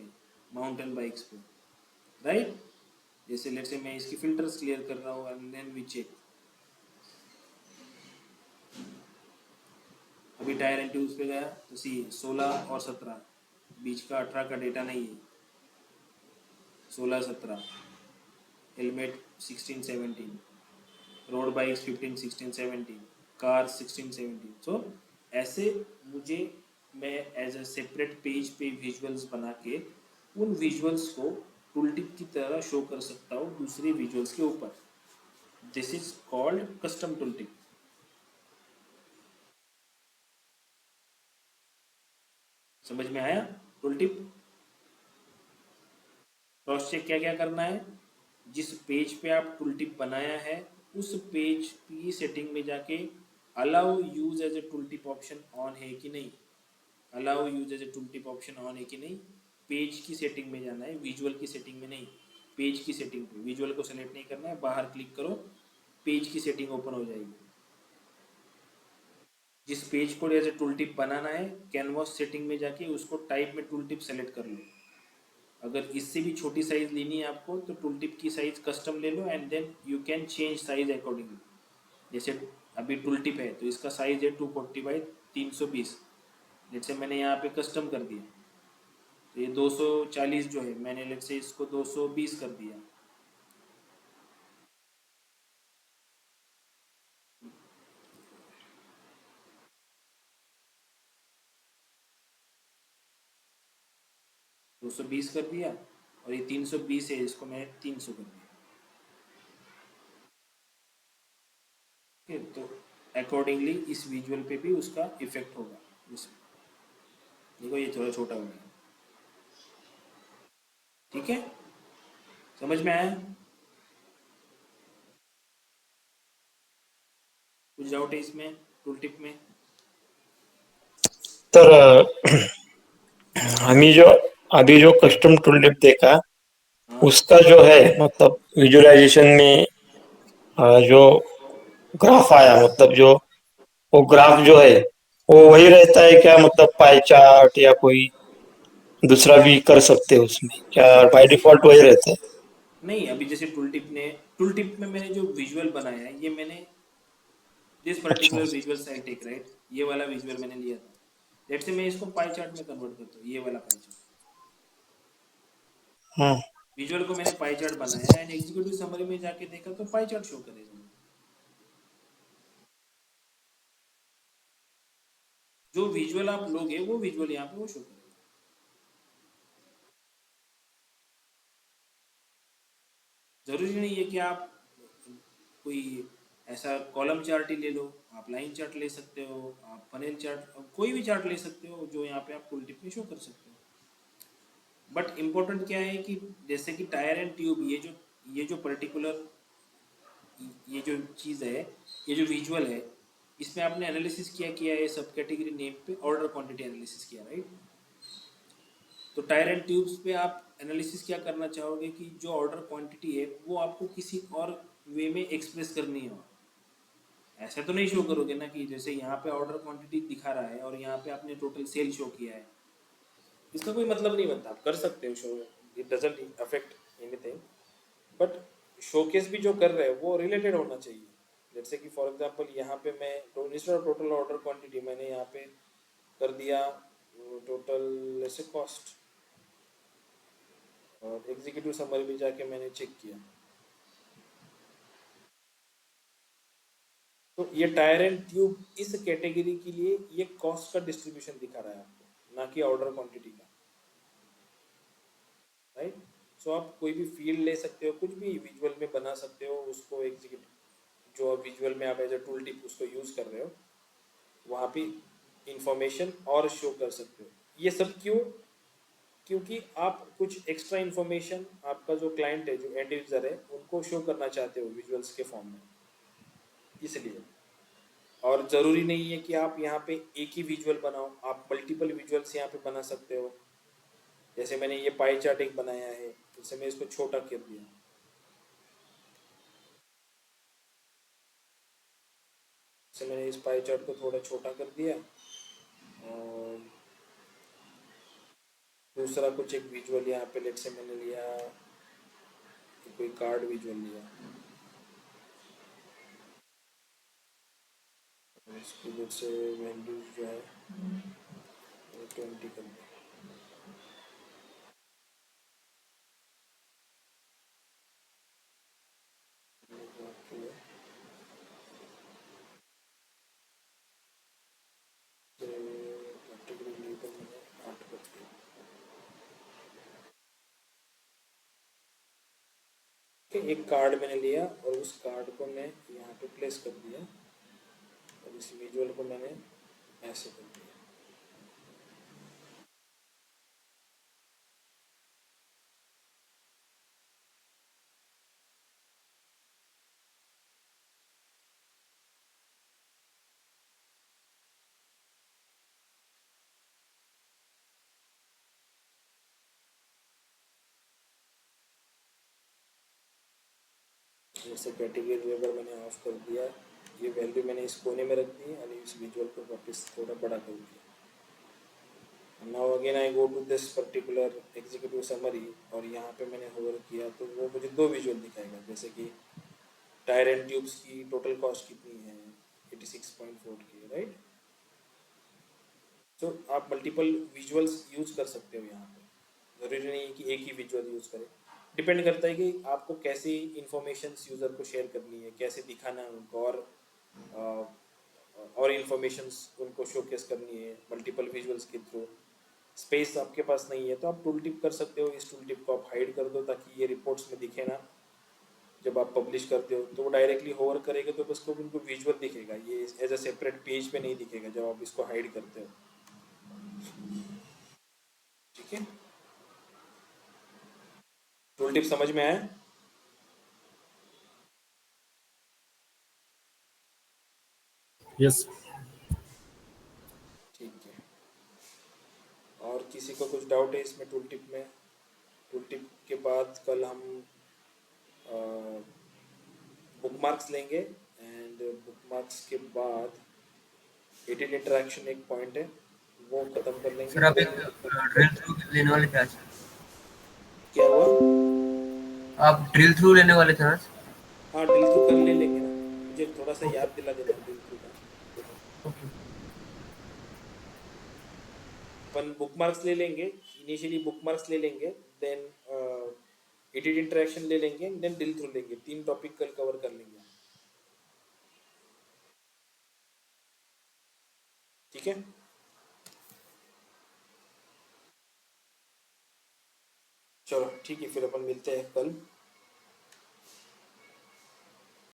माउंटेन बाइक्स पे, राइट। जैसे लेट्स से मैं इसकी फिल्टर्स क्लियर कर रहा हूँ एंड देन वी चेक। अभी टायर एंड ट्यूब्स पे गया तो सी 16 और 17, बीच का 18 का डेटा नहीं है, 16, 17, हेलमेट 16, 17, रोड बाइक्स 15, 16, 17, कार 16, 17। सो ऐसे मुझे मैं एज अ सेपरेट पेज पे विजुअल्स बना के उन विजुअल्स को टूल टिप की तरह शो कर सकता हूँ दूसरे विजुअल्स के ऊपर। This is called custom tool tip. समझ में आया टूल टिप? क्रॉस चेक क्या क्या करना है, जिस पेज पे आप टूल टिप बनाया है उस पेज की सेटिंग में जाके allow use as a tool tip option on है कि नहीं, allow use as a tool tip option on है कि नहीं। पेज की सेटिंग में जाना है, विजुअल की सेटिंग में नहीं, पेज की सेटिंग पे। विजुअल को सेलेक्ट नहीं करना है, बाहर क्लिक करो, पेज की सेटिंग ओपन हो जाएगी। जिस पेज को एज ए टूल टिप बनाना है कैनवास सेटिंग में जाके उसको टाइप में टूल टिप सेलेक्ट कर लो। अगर इससे भी छोटी साइज लेनी है आपको तो टूल टिप की साइज कस्टम ले लो and then you can change size accordingly. जैसे अभी टूल टिप है तो इसका साइज है 240 बाई 320, जैसे मैंने यहाँ पे कस्टम कर दिया तो ये 240 जो है मैंने लेट से इसको 220 कर दिया। दो सौ बीस कर दिया और ये 320 है इसको मैं 300 कर दिया। ठीक है, तो अकॉर्डिंगली इस विजुअल पे भी उसका इफेक्ट होगा। इसमें देखो ये थोड़ा छोटा हो गया। ठीक है, समझ में आया? कुछ डाउट है इसमें टूल टिप में? तर हमी जो अभी जो कस्टम टूल टिप देखा हाँ उसका जो है मतलब विजुअलाइजेशन में जो ग्राफ आया मतलब जो वो ग्राफ जो है वो वही रहता है क्या, मतलब पाई चार्ट या कोई दूसरा भी कर सकते हैं उसमें क्या, बाय डिफॉल्ट वही रहता है? नहीं, अभी जैसे टूल टिप में मैंने जो विजुअल बनाया है ये मैंने दिस अच्छा। Particular visual side take right, ये वाला विजुअल मैंने लिया था। लेट्स से मैं इसको पाई चार्ट में कन्वर्ट करता हूँ, ये वाला पाई चार्ट हम्म। विजुअल को मैंने पाई चार्ट बनाया एंड एग्जीक्यूटिव समरी में जाके देखा तो पाई चार्ट शो करेगा। जो विजुअल आप लोगे वो विजुअल यहाँ पे वो शो करेगा। जरूरी नहीं है कि आप कोई ऐसा कॉलम चार्ट ही ले लो, आप लाइन चार्ट ले सकते हो, आप फनेल चार्ट, कोई भी चार्ट ले सकते हो जो यहाँ पे आप टूल टिप में शो कर सकते हो। बट इम्पोर्टेंट क्या है कि जैसे कि टायर एंड ट्यूब, ये जो पर्टिकुलर ये जो चीज़ है, ये जो विजुअल है, इसमें आपने एनालिसिस किया है सब कैटेगरी नेम पे ऑर्डर क्वांटिटी एनालिसिस किया राइट। तो टायर एंड ट्यूब्स पे आप एनालिसिस क्या करना चाहोगे कि जो ऑर्डर क्वांटिटी है वो आपको किसी और वे में एक्सप्रेस करनी हो। ऐसा तो नहीं शो करोगे ना कि जैसे यहाँ पे ऑर्डर क्वांटिटी दिखा रहा है और यहाँ पे आपने टोटल सेल शो किया है, इसका कोई मतलब नहीं बनता। आप कर सकते हो show, it doesn't affect anything, but showcase भी जो कर रहे हैं वो रिलेटेड होना चाहिए। जैसे कि फॉर एग्जांपल यहाँ पे मैं टोटल ऑर्डर क्वांटिटी मैंने यहाँ पे कर दिया टोटल ऐसे कॉस्ट, और एग्जीक्यूटिव समरी में जाके मैंने चेक किया तो ये टायर एंड ट्यूब इस कैटेगरी के लिए ये कॉस्ट का डिस्ट्रीब्यूशन दिखा रहा है आपको, ना कि ऑर्डर क्वांटिटी का, राइट। सो आप कोई भी फील्ड ले सकते हो, कुछ भी विजुअल में बना सकते हो, उसको एग्जीक्यूट जो विजुअल में आप एज अ टूल टिप उसको यूज़ कर रहे हो, वहाँ पे इंफॉर्मेशन और शो कर सकते हो। ये सब क्यों? क्योंकि आप कुछ एक्स्ट्रा इन्फॉर्मेशन आपका जो क्लाइंट है, जो एंड यूज़र है, उनको शो करना चाहते हो विजुअल्स के फॉर्म में, इसलिए। और ज़रूरी नहीं है कि आप यहाँ पे एक ही विजुअल बनाओ, आप मल्टीपल विजुअल्स यहाँ पे बना सकते हो। जैसे मैंने ये पाई चार्ट एक बनाया है, जैसे मैं इसको छोटा कर दिया, जैसे मैंने इस पाई चार्ट को थोड़ा छोटा कर दिया, और दूसरा कुछ एक विजुअल यहाँ पे लेट से मैंने लिया, कोई कार्ड विजुअल लिया, इसकी लेट से वैल्यूज जो है 20 कर दिया। कैटेगरी लेबल मैंने 8 कर दिया। एक कार्ड मैंने लिया और उस कार्ड को मैं यहाँ पे प्लेस कर दिया, और इस विजुअल को मैंने ऐसे कर दिया। जैसे कैटेगरी लेबल मैंने ऑफ कर दिया, ये वैल्यू मैंने इस कोने में रख दी और इस विजुअल को वापस थोड़ा बड़ा कर दिया। Now again I go to this particular executive summary, और यहाँ पे मैंने होवर किया तो वो मुझे 2 विजुअल दिखाएगा, जैसे कि टायर एंड ट्यूब्स की टोटल कॉस्ट कितनी है, 86.4 की, राइट। तो आप मल्टीपल विजुअल्स यूज कर सकते हो यहाँ पे, ज़रूरी नहीं है कि एक ही विजुअल यूज़ करें। डिपेंड करता है कि आपको कैसी इंफॉर्मेशन यूज़र को शेयर करनी है, कैसे दिखाना है उनको, और इंफॉर्मेशंस उनको शोकेस करनी है मल्टीपल विजुअल्स के थ्रू। स्पेस आपके पास नहीं है तो आप टूल टिप कर सकते हो, इस टूल टिप को आप हाइड कर दो ताकि ये रिपोर्ट्स में दिखे ना। जब आप पब्लिश करते हो तो वो डायरेक्टली होवर करेगा तो बस को उनको विजुअल दिखेगा, ये एज अ सेपरेट पेज पे नहीं दिखेगा जब आप इसको हाइड करते हो, ठीक है। टूल टिप समझ में आया? यस। ठीक है। और किसी को कुछ डाउट है इसमें टूल टिप में? टूल टिप के बाद कल हम बुकमार्क्स लेंगे, एंड बुकमार्क्स के बाद एडिट इंटरेक्शन एक पॉइंट है, वो खत्म कर लेंगे। सर आप एक ड्रिल थ्रू लेने वाले थे आज। क्या हुआ? आप ड्रिल थ्रू लेने वाले थे आज। हाँ, ड्रिल थ्रू कर ले लेंगे ना, मुझे थोड़ा सा याद दिला देना ड्रिल थ्रू का। अपन बुकमार्क्स ले लेंगे, इनिशियली बुकमार्क्स ले लेंगे, देन एडिट इंटरेक्शन ले लेंगे, देन ड्रिल थ्रू लेंगे। 3 टॉपिक कल कवर कर लेंगे, ठीक है। चलो ठीक है, फिर अपन मिलते हैं कल।